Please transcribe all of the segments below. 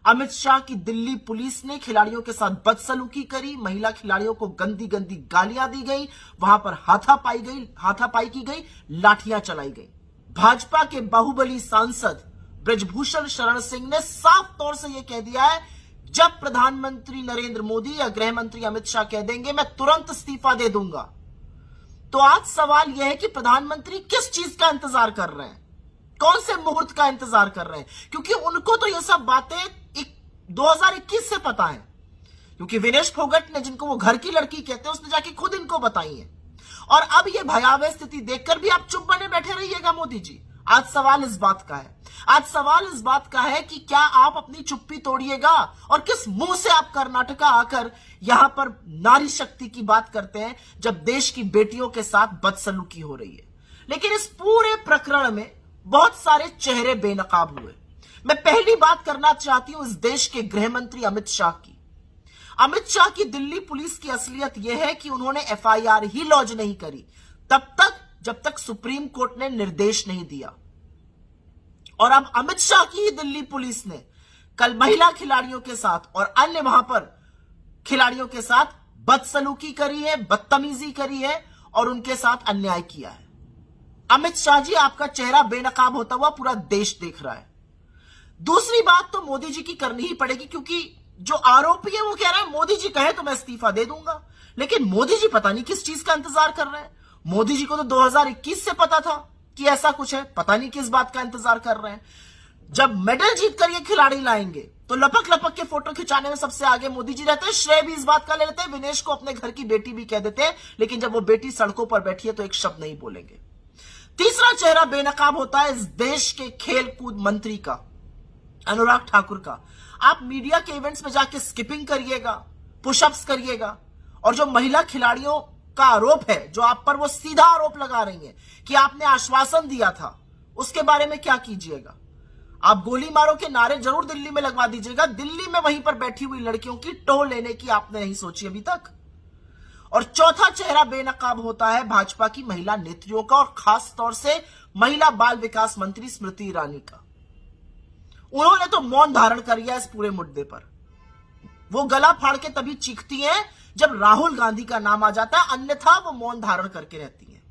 अमित शाह की दिल्ली पुलिस ने खिलाड़ियों के साथ बदसलूकी करी, महिला खिलाड़ियों को गंदी गंदी गालियां दी गई, वहां पर हाथापाई की गई, लाठियां चलाई गई। भाजपा के बाहुबली सांसद ब्रजभूषण शरण सिंह ने साफ तौर से यह कह दिया है, जब प्रधानमंत्री नरेंद्र मोदी या गृह मंत्री अमित शाह कह देंगे मैं तुरंत इस्तीफा दे दूंगा। तो आज सवाल यह है कि प्रधानमंत्री किस चीज का इंतजार कर रहे हैं, कौन से मुहूर्त का इंतजार कर रहे हैं, क्योंकि उनको तो यह सब बातें 2021 से पता है, क्योंकि विनेश फोगट ने, जिनको वो घर की लड़की कहते हैं, उसने जाके खुद इनको बताई है। और अब ये भयावह स्थिति देखकर भी आप चुप बने बैठे रहिएगा मोदी जी। आज सवाल इस बात का है, आज सवाल इस बात का है कि क्या आप अपनी चुप्पी तोड़िएगा और किस मुंह से आप कर्नाटका आकर यहां पर नारी शक्ति की बात करते हैं, जब देश की बेटियों के साथ बदसलूकी हो रही है। लेकिन इस पूरे प्रकरण में बहुत सारे चेहरे बेनकाब हुए। मैं पहली बात करना चाहती हूं इस देश के गृह मंत्री अमित शाह की। अमित शाह की दिल्ली पुलिस की असलियत यह है कि उन्होंने एफआईआर ही लॉन्च नहीं करी तब तक जब तक सुप्रीम कोर्ट ने निर्देश नहीं दिया। और अब अमित शाह की ही दिल्ली पुलिस ने कल महिला खिलाड़ियों के साथ और अन्य वहां पर खिलाड़ियों के साथ बदसलूकी करी है, बदतमीजी करी है और उनके साथ अन्याय किया है। अमित शाह जी, आपका चेहरा बेनकाब होता हुआ पूरा देश देख रहा है। दूसरी बात तो मोदी जी की करनी ही पड़ेगी, क्योंकि जो आरोपी है वो कह रहा है मोदी जी कहे तो मैं इस्तीफा दे दूंगा। लेकिन मोदी जी पता नहीं किस चीज का इंतजार कर रहे हैं। मोदी जी को तो 2021 से पता था कि ऐसा कुछ है, पता नहीं किस बात का इंतजार कर रहे हैं। जब मेडल जीतकर ये खिलाड़ी लाएंगे तो लपक लपक के फोटो खिंचाने में सबसे आगे मोदी जी रहते हैं, श्रेय भी इस बात का ले लेते हैं, विनेश को अपने घर की बेटी भी कह देते हैं, लेकिन जब वो बेटी सड़कों पर बैठी है तो एक शब्द नहीं बोलेंगे। तीसरा चेहरा बेनकाब होता है इस देश के खेल कूद मंत्री का, अनुराग ठाकुर का। आप मीडिया के इवेंट्स में जाके स्किपिंग करिएगा, पुशअप्स करिएगा, और जो महिला खिलाड़ियों का आरोप है, जो आप पर वो सीधा आरोप लगा रही है कि आपने आश्वासन दिया था, उसके बारे में क्या कीजिएगा? आप गोली मारो के नारे जरूर दिल्ली में लगवा दीजिएगा, दिल्ली में वहीं पर बैठी हुई लड़कियों की टोह लेने की आपने नहीं सोची अभी तक। और चौथा चेहरा बेनकाब होता है भाजपा की महिला नेत्रियों का, और खास तौर से महिला बाल विकास मंत्री स्मृति ईरानी का। उन्होंने तो मौन धारण कर लिया इस पूरे मुद्दे पर। वो गला फाड़ के तभी चीखती हैं जब राहुल गांधी का नाम आ जाता है, अन्यथा वो मौन धारण करके रहती हैं।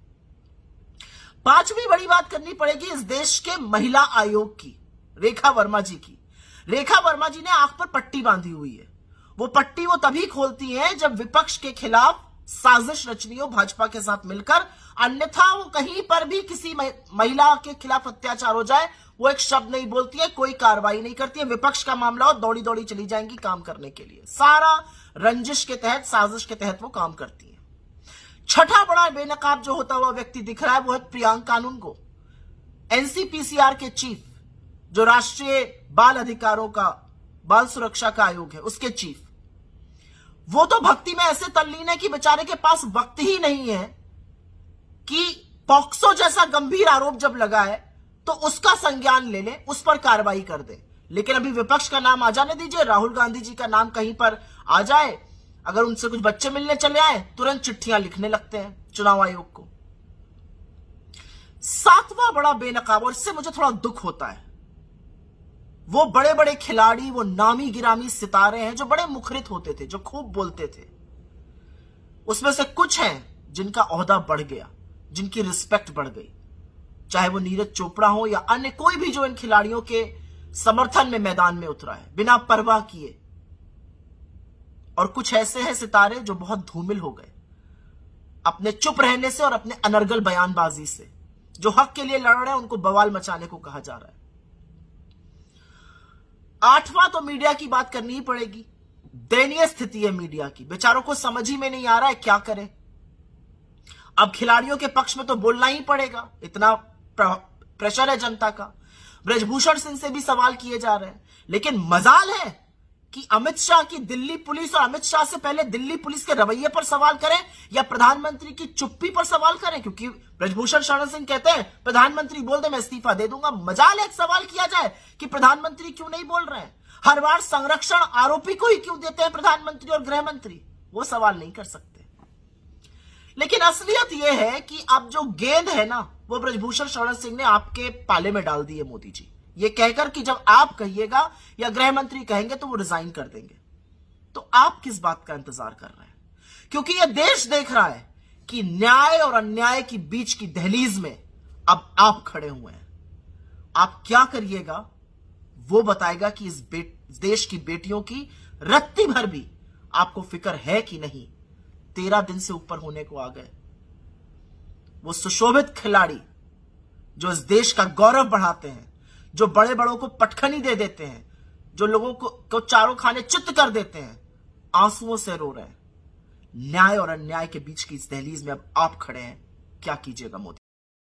पांचवी बड़ी बात करनी पड़ेगी इस देश के महिला आयोग की, रेखा वर्मा जी की। रेखा वर्मा जी ने आंख पर पट्टी बांधी हुई है। वो पट्टी वो तभी खोलती हैं जब विपक्ष के खिलाफ साजिश रचनी हो भाजपा के साथ मिलकर, अन्यथा वो कहीं पर भी किसी महिला के खिलाफ अत्याचार हो जाए वो एक शब्द नहीं बोलती है, कोई कार्रवाई नहीं करती है। विपक्ष का मामला हो दौड़ी दौड़ी चली जाएंगी काम करने के लिए, सारा रंजिश के तहत, साजिश के तहत वो काम करती है। छठा बड़ा बेनकाब जो होता हुआ व्यक्ति दिख रहा है वो है प्रियंका कानूनगो, एनसीपीसीआर के चीफ, जो राष्ट्रीय बाल अधिकारों का, बाल सुरक्षा का आयोग है, उसके चीफ। वो तो भक्ति में ऐसे तल्लीन है कि बेचारे के पास वक्त ही नहीं है कि पॉक्सो जैसा गंभीर आरोप जब लगा है तो उसका संज्ञान ले ले, उस पर कार्रवाई कर दे। लेकिन अभी विपक्ष का नाम आ जाने दीजिए, राहुल गांधी जी का नाम कहीं पर आ जाए, अगर उनसे कुछ बच्चे मिलने चले आए तुरंत चिट्ठियां लिखने लगते हैं चुनाव आयोग को। सातवां बड़ा बेनकाब, और इससे मुझे थोड़ा दुख होता है, वो बड़े बड़े खिलाड़ी, वो नामी गिरामी सितारे हैं जो बड़े मुखरित होते थे, जो खूब बोलते थे। उसमें से कुछ हैं जिनका ओहदा बढ़ गया, जिनकी रिस्पेक्ट बढ़ गई, चाहे वो नीरज चोपड़ा हो या अन्य कोई भी जो इन खिलाड़ियों के समर्थन में मैदान में उतरा है बिना परवाह किए। और कुछ ऐसे हैं सितारे जो बहुत धूमिल हो गए अपने चुप रहने से और अपने अनर्गल बयानबाजी से। जो हक के लिए लड़ रहे हैं उनको बवाल मचाने को कहा जा रहा है। आठवां तो मीडिया की बात करनी ही पड़ेगी। दयनीय स्थिति है मीडिया की, बेचारों को समझ ही में नहीं आ रहा है क्या करें। अब खिलाड़ियों के पक्ष में तो बोलना ही पड़ेगा, इतना प्रेशर है जनता का। ब्रजभूषण सिंह से भी सवाल किए जा रहे हैं, लेकिन मजाल है कि अमित शाह की दिल्ली पुलिस और अमित शाह से पहले दिल्ली पुलिस के रवैये पर सवाल करें या प्रधानमंत्री की चुप्पी पर सवाल करें, क्योंकि ब्रजभूषण शरण सिंह कहते हैं प्रधानमंत्री बोल दे मैं इस्तीफा दे दूंगा। मजाल एक सवाल किया जाए कि प्रधानमंत्री क्यों नहीं बोल रहे हैं, हर बार संरक्षण आरोपी को ही क्यों देते हैं प्रधानमंत्री और गृह मंत्री, वो सवाल नहीं कर सकते। लेकिन असलियत यह है कि अब जो गेंद है ना वो ब्रजभूषण शरण सिंह ने आपके पाले में डाल दी है मोदी जी, ये कहकर कि जब आप कहिएगा या गृह मंत्री कहेंगे तो वो रिजाइन कर देंगे। तो आप किस बात का इंतजार कर रहे हैं? क्योंकि यह देश देख रहा है कि न्याय और अन्याय की बीच की दहलीज में अब आप खड़े हुए हैं। आप क्या करिएगा वो बताएगा कि इस देश की बेटियों की रत्ती भर भी आपको फिक्र है कि नहीं। 13 दिन से ऊपर होने को आ गए। वो सुशोभित खिलाड़ी जो इस देश का गौरव बढ़ाते हैं, जो बड़े बड़ों को पटखनी दे देते हैं, जो लोगों को चारों खाने चित्त कर देते हैं, आंसुओं से रो रहे हैं। न्याय और अन्याय के बीच की इस दहलीज में अब आप खड़े हैं। क्या कीजिएगा मोदी?